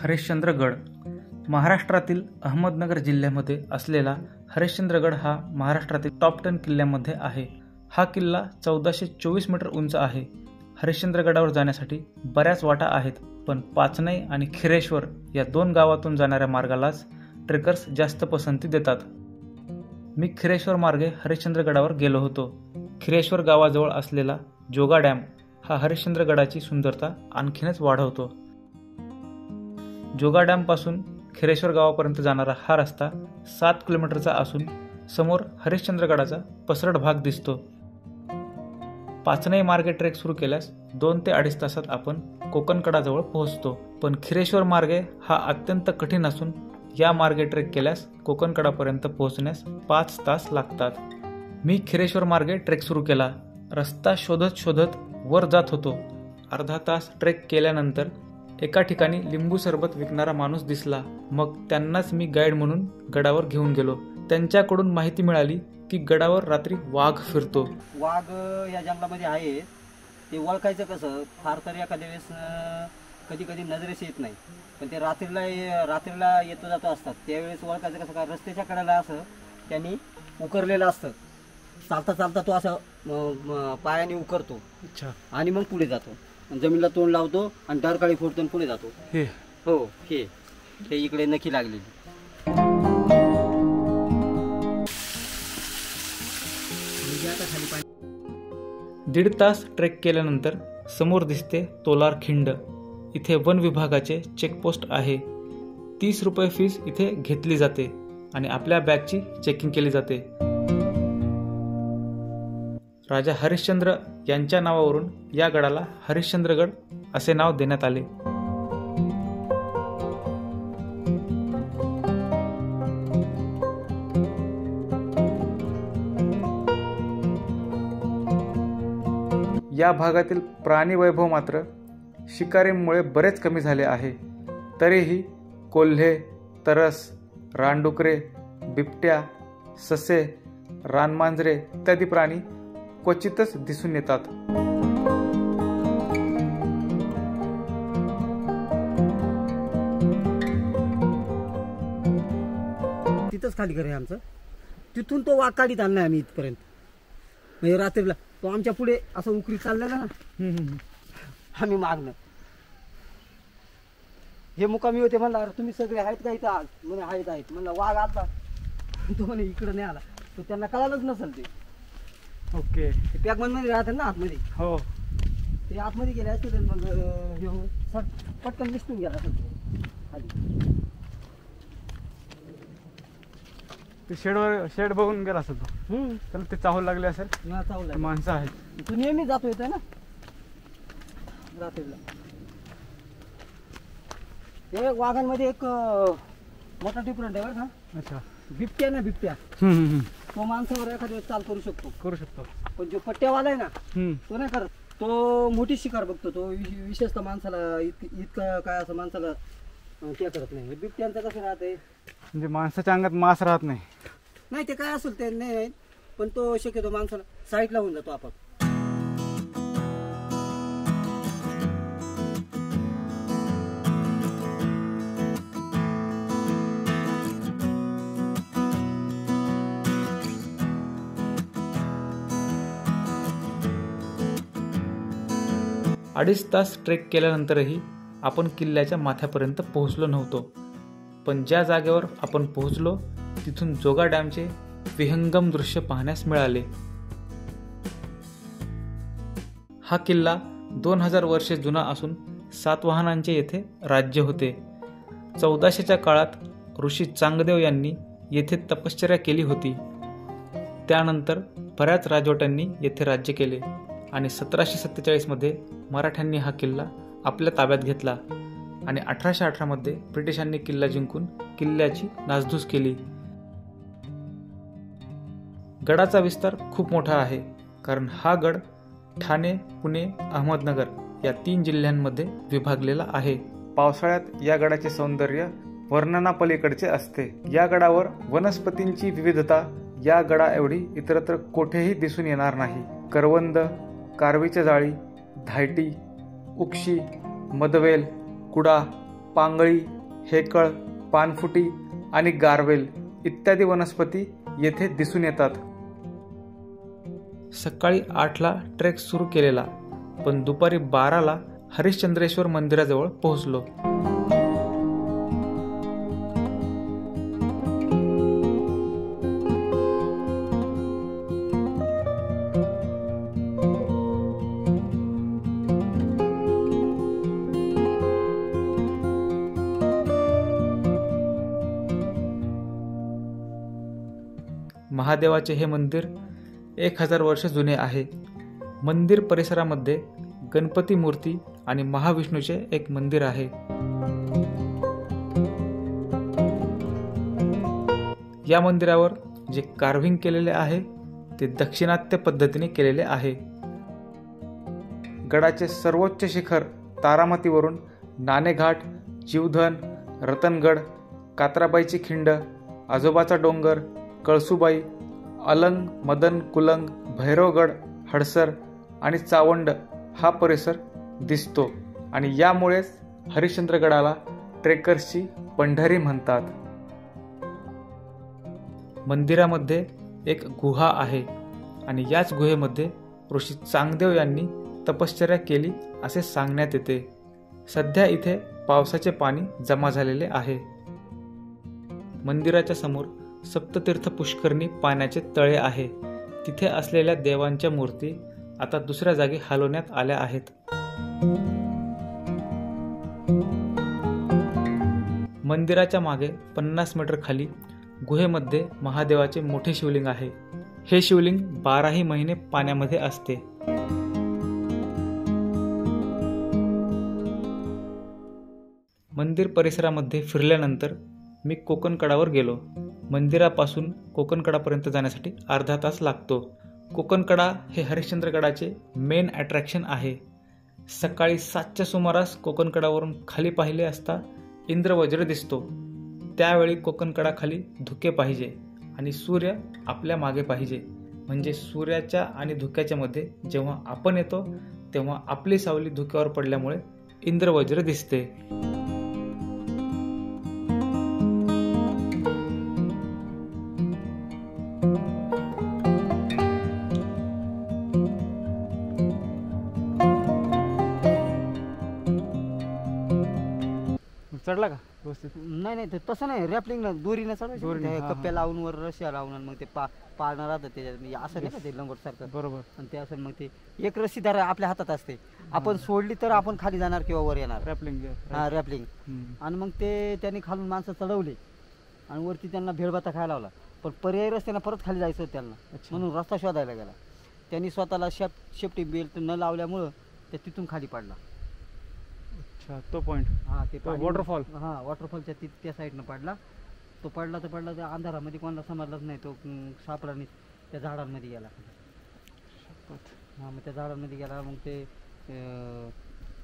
हरिश्चंद्रगड महाराष्ट्रातील अहमदनगर जिल्ह्यामध्ये असलेला हरिश्चंद्रगड हा महाराष्ट्रातील टॉप 10 किल्ल्यांमध्ये आहे. हा किल्ला 1424 मीटर उंच आहे. हरिश्चंद्रगडावर जाण्यासाठी बऱ्याच वाटा आहेत, पण पाचनई आणि खिरेश्वर या 2 गावातून जाणाऱ्या मार्गालाच ट्रेकर्स जास्त पसंती देतात. मी खिरेश्वर मार्गे हरिश्चंद्रगडावर गेलो होतो. खिरेश्वर गावाजवळ असलेला जोगा डॅम हा हरिश्चंद्रगडाची सुंदरता आणखीनच वाढवतो. जोगा डॅम पासून खिरेश्वर गावापर्यंत जाणारा हा रस्ता 7 किलोमीटरचा असून समोर हरिश्चंद्रगडाचा पसरट भाग दिसतो. पाचनई मार्गे ट्रेक सुरू केल्यास 2 ते 2.5 तासात आपण कोकणकडाजवळ पोहोचतो. पण खिरेश्वर मार्गे हा अत्यंत कठीण असून या मार्गे ट्रेक केल्यास कोकणकडापर्यंत पोहोचण्यास 5 तास लागतात. मी खिरेश्वर मार्गे ट्रेक सुरू केला. रस्ता शोधत शोधत वर जात होतो. अर्धा तास ट्रेक केल्यानंतर एका ठिकाणी लिंबू सरबत विकणारा माणूस दिसला. मग त्यांनाच मी गाईड म्हणून गडावर घेऊन गेलो. त्यांच्याकडून माहिती मिळाली की गडावर रात्री वाघ फिरतो. वाघ या जंगलामध्ये आहे. ते ओळखायचं कसं? फार तर एखाद्या वेळेस कधी कधी नजरेस येत नाही, पण ते रात्रीला येतो जातो असतात. त्यावेळेस ओळखायचं कसं? का रस्त्याच्या कडेला असं त्यांनी उकरलेलं असतं. चालता चालता तो असं पायाने उकरतो आणि मग पुढे जातो. जमिनीला तोंड लावतो आणि डरकाळी फोडतो आणि पुढे जातो. हो, हे इकडे नखी लागलेली. 1.5 तास ट्रेक केल्यानंतर समोर दिसते तोलार खिंड. इथे वन विभागाचे चेकपोस्ट आहे. 30 रुपये फीस इथे घेतली जाते आणि आपल्या बॅगची चेकिंग केली जाते. राजा हरिश्चंद्र यांच्या नावावरून या गडाला हरिश्चंद्रगड असे नाव देण्यात आले. या भागातील प्राणी वैभव मात्र शिकारीमुळे बरेच कमी झाले आहे. तरीही कोल्हे, तरस, रानडुकरे, बिबट्या, ससे, रानमांजरे इत्यादी प्राणी क्वचितच दिसून येतात. तिथंच खाली घर आहे आमचं. तिथून तो वाघ काढीत आणलाय आम्ही इथपर्यंत. म्हणजे रात्रीला तो आमच्या पुढे असं उकरी चाललेला ना, आम्ही मागणं. हे मुकामी होते. म्हणला तुम्ही सगळे आहेत का इथं आज? म्हणे आहेत. म्हणलं वाघ आता तो म्हणे इकडं नाही आला. तो त्यांना कळालंच नसेल. ते ओके, पॅकमध्ये राहतात ना आतमध्ये. हो, ते आतमध्ये गेले असते. मग पटकन दिसून गेला खाली. ते शेड बघून गेला असेल तो. त्याला ते चाहूल लागले असेल. चावला माणसं आहेत. तू नेहमी जातो येतोय ना रात्रीला. ते वाघांमध्ये एक मोठा डिफरंट आहे बरं का. अच्छा, बिबट्या ना, बिबट्या तो माणसावर एखाद्या चाल करू शकतो. पण जो पट्ट्यावाला आहे ना, तो नाही करत. तो मोठी शिकार बघतो. तो विशेषतः माणसाला इतकं काय असं माणसाला ते करत नाही. बिबट्यांचं कसं राहतंय, म्हणजे माणसाच्या अंगात मांस राहत नाही. ते काय असेल ते नाही, पण तो शक्यतो माणसाला साईडला होऊन जातो आपण. अडीच तास ट्रेक केल्यानंतरही आपण किल्ल्याच्या माथ्यापर्यंत पोहोचलो नव्हतो. पण ज्या जागेवर आपण पोहोचलो तिथून जोगा डॅमचे विहंगम दृश्य पाहण्यास मिळाले. हा किल्ला 2000 वर्षे जुना असून सातवाहनांचे येथे राज्य होते. 1400च्या काळात ऋषी चांगदेव यांनी येथे तपश्चर्या केली होती. त्यानंतर बऱ्याच राजवट्यांनी येथे राज्य केले आणि 1747 मध्ये मराठ्यांनी हा किल्ला आपल्या ताब्यात घेतला आणि 1818 मध्ये ब्रिटिशांनी किल्ला जिंकून किल्ल्याची नासधूस केली. गडाचा विस्तार खूप मोठा आहे, कारण हा गड ठाणे, पुणे, अहमदनगर या 3 जिल्ह्यांमध्ये विभागलेला आहे. पावसाळ्यात या गडाचे सौंदर्य वर्णनापलीकडचे असते. या गडावर वनस्पतींची विविधता या गडा एवढी इतरत्र कोठेही दिसून येणार नाही. करवंद, कारवीच्या जाळी, धायटी, उक्षी, मदवेल, कुडा, पांगळी, हेकळ, पानफुटी आणि गारवेल इत्यादी वनस्पती येथे दिसून येतात. सकाळी 8ला ट्रेक सुरू केलेला, पण दुपारी 12ला हरिश्चंद्रेश्वर मंदिराजवळ पोहोचलो. महादेवाचे हे मंदिर 1000 वर्ष जुने आहे. मंदिर परिसरामध्ये गणपती मूर्ती आणि महाविष्णूचे एक मंदिर आहे. या मंदिरावर जे कार्विंग केलेले आहे ते दाक्षिणात्य पद्धतीने केलेले आहे. गडाचे सर्वोच्च शिखर तारामतीवरून नाणेघाट, जीवधन, रतनगड, कात्राबाईची खिंड, आजोबाचा डोंगर, कळसुबाई, अलंग, मदन कुलंग, भैरवगड, हडसर आणि चावंड हा परिसर दिसतो आणि यामुळेच हरिश्चंद्रगडाला ट्रेकर्सची पंढरी म्हणतात. मंदिरामध्ये एक गुहा आहे आणि याच गुहेमध्ये ऋषी चांगदेव यांनी तपश्चर्या केली असे सांगण्यात येते. सध्या इथे पावसाचे पाणी जमा झालेले आहे. मंदिराच्या समोर सप्ततीर्थ पुष्करणी पाण्याचे तळे आहे. तिथे असलेल्या देवांच्या मूर्ती आता दुसऱ्या जागी हलवण्यात आल्या आहेत. मंदिराच्या मागे 50 मीटर खाली गुहेमध्ये महादेवाचे मोठे शिवलिंग आहे. हे शिवलिंग 12ही महिने पाण्यामध्ये असते. मंदिर परिसरामध्ये फिरल्यानंतर मी कोकणकडावर गेलो. मंदिरापासून कोकणकडापर्यंत जाण्यासाठी अर्धा तास लागतो. कोकणकडा हे हरिश्चंद्रगडाचे मेन अट्रॅक्शन आहे. सकाळी 7च्या सुमारास कोकणकडावरून खाली पाहिले असता इंद्रवज्र दिसतो. त्यावेळी कोकणकडाखाली धुके पाहिजे आणि सूर्य आपल्या मागे पाहिजे. म्हणजे सूर्याच्या आणि धुक्याच्या मध्ये जेव्हा आपण येतो तेव्हा आपली सावली धुक्यावर पडल्यामुळे इंद्रवज्र दिसते. चढला का व्यवस्थित? नाही नाही, ते तसं नाही, रॅपलिंग दोरीनं दोरीनं, चढवायचं. हा, हा. कप्प्या लावून वर रस्या लावून आणि मग ते पाळणं राहतं त्याच्यात, म्हणजे असं नाही का ते लंगोट सारखं. बरोबर. आणि ते असं मग ते एक रस्सीदार आपल्या हातात असते. आपण सोडली तर आपण खाली जाणार किंवा वर येणार. रॅपलिंग. हा, रॅपलिंग. आणि मग ते त्यांनी खालून माणसं चढवले आणि वरती त्यांना भेळभाता खायला लावला. पण पर्यायी रस्त्यानं परत खाली जायचं होतं त्यांना, म्हणून रस्ता शोधायला गेला. त्यांनी स्वतःला सेफ्टी बेल्ट न लावल्यामुळं ते तिथून खाली पडला. अच्छा, तो पॉइंट. हा, ते वॉटरफॉल. हा, वॉटरफॉलच्या त्या साईडनं पडला. तो पडला त्या अंधारामध्ये कोणाला समजलाच नाही. तो सापडा नाही, त्या झाडांमध्ये गेला. हा, मग त्या झाडांमध्ये गेला. मग ते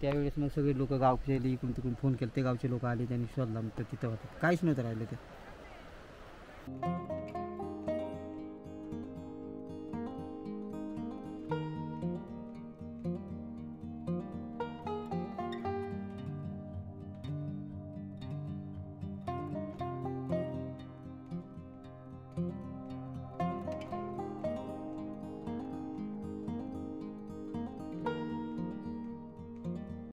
त्यावेळेस मग सगळे लोक गावचे इकडून तिकडून फोन केले. ते गावचे लोक आले, त्यांनी शोधला. मग तिथं होतं, काहीच नव्हतं राहिलं ते.